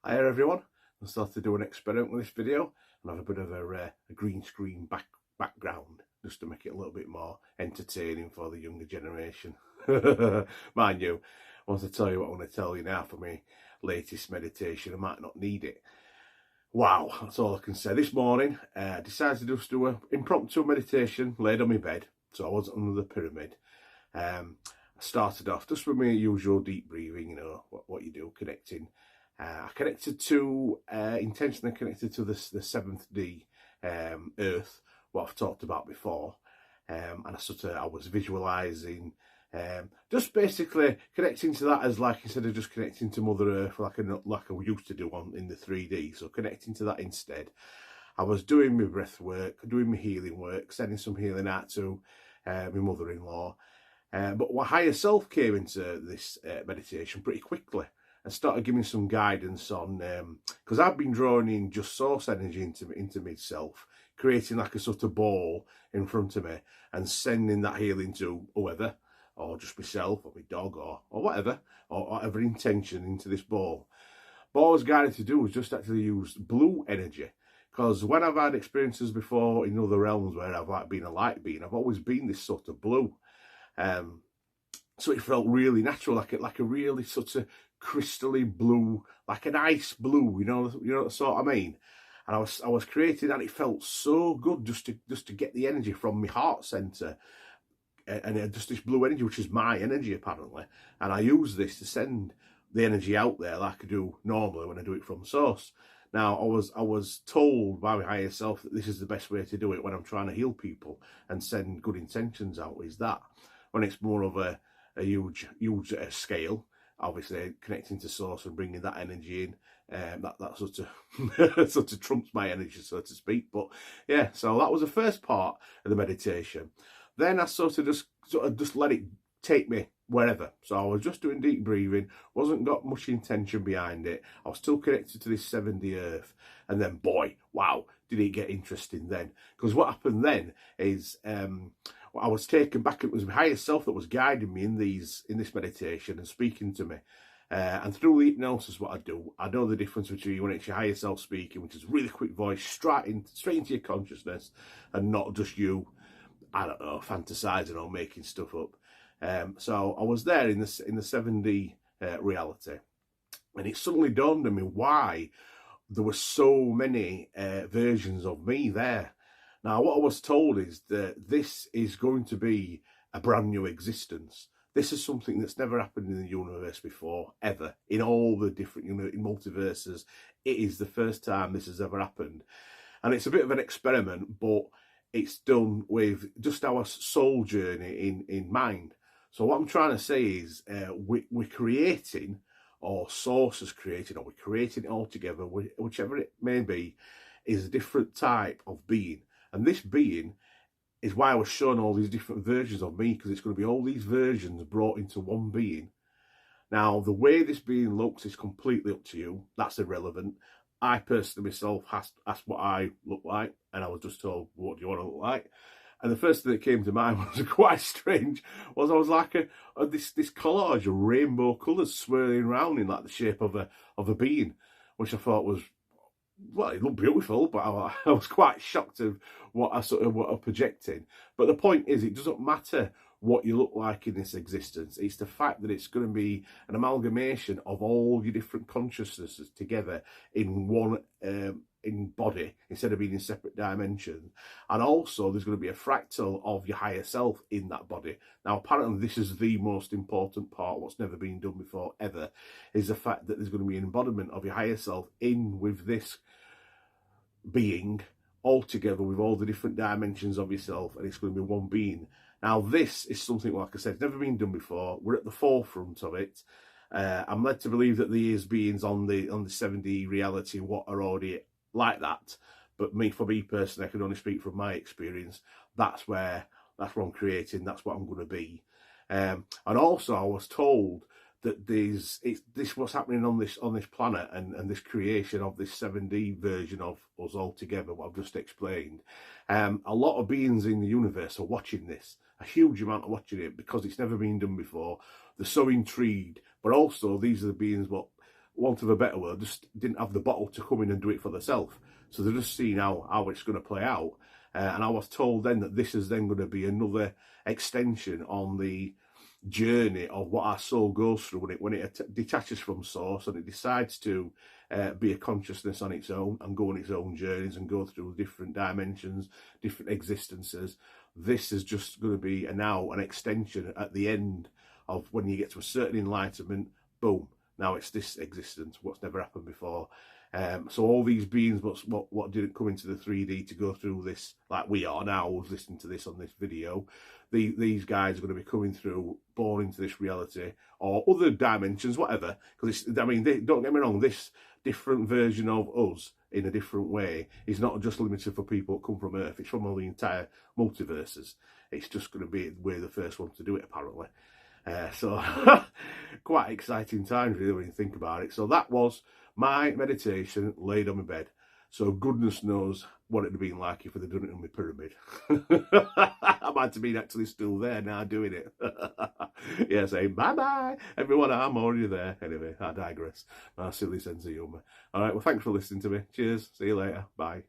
Hi everyone, I thought to do an experiment with this video and have a bit of a green screen background just to make it a little bit more entertaining for the younger generation. Mind you, once I tell you what I want to tell you now for my latest meditation, I might not need it. Wow, that's all I can say. This morning, I decided to just do an impromptu meditation, laid on my bed, so I wasn't under the pyramid. I started off just with my usual deep breathing, what you do, connecting. I connected to, intentionally connected to the seventh D, Earth, what I've talked about before. And I was visualizing, just basically connecting to that as like, instead of just connecting to Mother Earth like I used to do in the 3D. So connecting to that instead. I was doing my breath work, doing my healing work, sending some healing out to my mother-in-law. But my higher self came into this meditation pretty quickly and started giving some guidance on, because I've been drawing in just source energy into myself, creating like a sort of ball in front of me and sending that healing to whoever, or just myself or my dog or whatever, or whatever intention into this ball. But all I was guided to do was just actually use blue energy. Because when I've had experiences before in other realms where I've like been a light being, I've always been this sort of blue. So it felt really natural, like a really sort of crystally blue, like an ice blue, you know what sort I mean. And I was creating, and it felt so good just to get the energy from my heart center, and just this blue energy, which is my energy apparently. And I use this to send the energy out there like I do normally when I do it from source. Now, I was told by my higher self that this is the best way to do it when I'm trying to heal people and send good intentions out, is that when it's more of a huge scale, obviously connecting to source and bringing that energy in, that sort of sort of trumps my energy, so to speak. But yeah, so that was the first part of the meditation. Then I sort of just let it take me wherever. So I was just doing deep breathing, wasn't got much intention behind it. I was still connected to this 7D Earth. And then, boy, wow, did it get interesting then. Because what happened then is I was taken back. It was my higher self that was guiding me in this meditation and speaking to me. And through the hypnosis, what I do, I know the difference between when it's your higher self speaking, which is really quick voice, straight into your consciousness, and not just you, I don't know, fantasizing or making stuff up. So I was there in the 7D reality, and it suddenly dawned on me why there were so many versions of me there. Now, what I was told is that this is going to be a brand new existence. This is something that's never happened in the universe before, ever. In all the different in multiverses, it is the first time this has ever happened. And it's a bit of an experiment, but it's done with just our soul journey in mind. So what I'm trying to say is we're creating, or source is creating, or we're creating it all together, whichever it may be, is a different type of being. And this being is why I was showing all these different versions of me, because it's going to be all these versions brought into one being. Now, the way this being looks is completely up to you. That's irrelevant. I personally myself asked what I look like, and I was just told, what do you want to look like? And the first thing that came to mind was quite strange, was I was like this collage of rainbow colours swirling around in like the shape of a being, which I thought was, well, it looked beautiful, but I was quite shocked of what I'm projecting. But the point is, it doesn't matter what you look like in this existence. It's the fact that it's going to be an amalgamation of all your different consciousnesses together in one in body, instead of being in separate dimensions. And also there's going to be a fractal of your higher self in that body. Now, apparently this is the most important part, what's never been done before ever, is the fact that there's going to be an embodiment of your higher self in with this being, all together with all the different dimensions of yourself, and it's going to be one being. Now, this is something, like I said, never been done before. We're at the forefront of it. I'm led to believe that there is beings on the 7D reality what are already like that. But for me personally, I can only speak from my experience. That's what I'm creating. That's what I'm going to be. And also, I was told that this what's happening on this planet and this creation of this 7D version of us all together, what I've just explained. A lot of beings in the universe are watching this, a huge amount are watching it, because it's never been done before. They're so intrigued, but also these are the beings what want of a better word, just didn't have the bottle to come in and do it for themselves. So they're just seeing how it's going to play out. And I was told then that this is then going to be another extension on the journey of what our soul goes through when it detaches from source and it decides to be a consciousness on its own and go on its own journeys and go through different dimensions, different existences. This is just going to be now an extension at the end of when you get to a certain enlightenment. Boom, now it's this existence, what's never happened before. So all these beings, what didn't come into the 3D to go through this, like we are now, who's listening to this on this video, these guys are going to be coming through, born into this reality or other dimensions, whatever. Because I mean, don't get me wrong, this different version of us in a different way is not just limited for people that come from Earth. It's from all the entire multiverses. It's just going to be we're the first ones to do it, apparently. So quite exciting times, really, when you think about it. So that was my meditation laid on my bed. So goodness knows what it'd have been like if they'd done it on my pyramid. I might have been actually still there now doing it. Yeah, saying bye-bye, everyone, I'm already there. Anyway, I digress. My silly sense of humour. All right, well, thanks for listening to me. Cheers. See you later. Bye.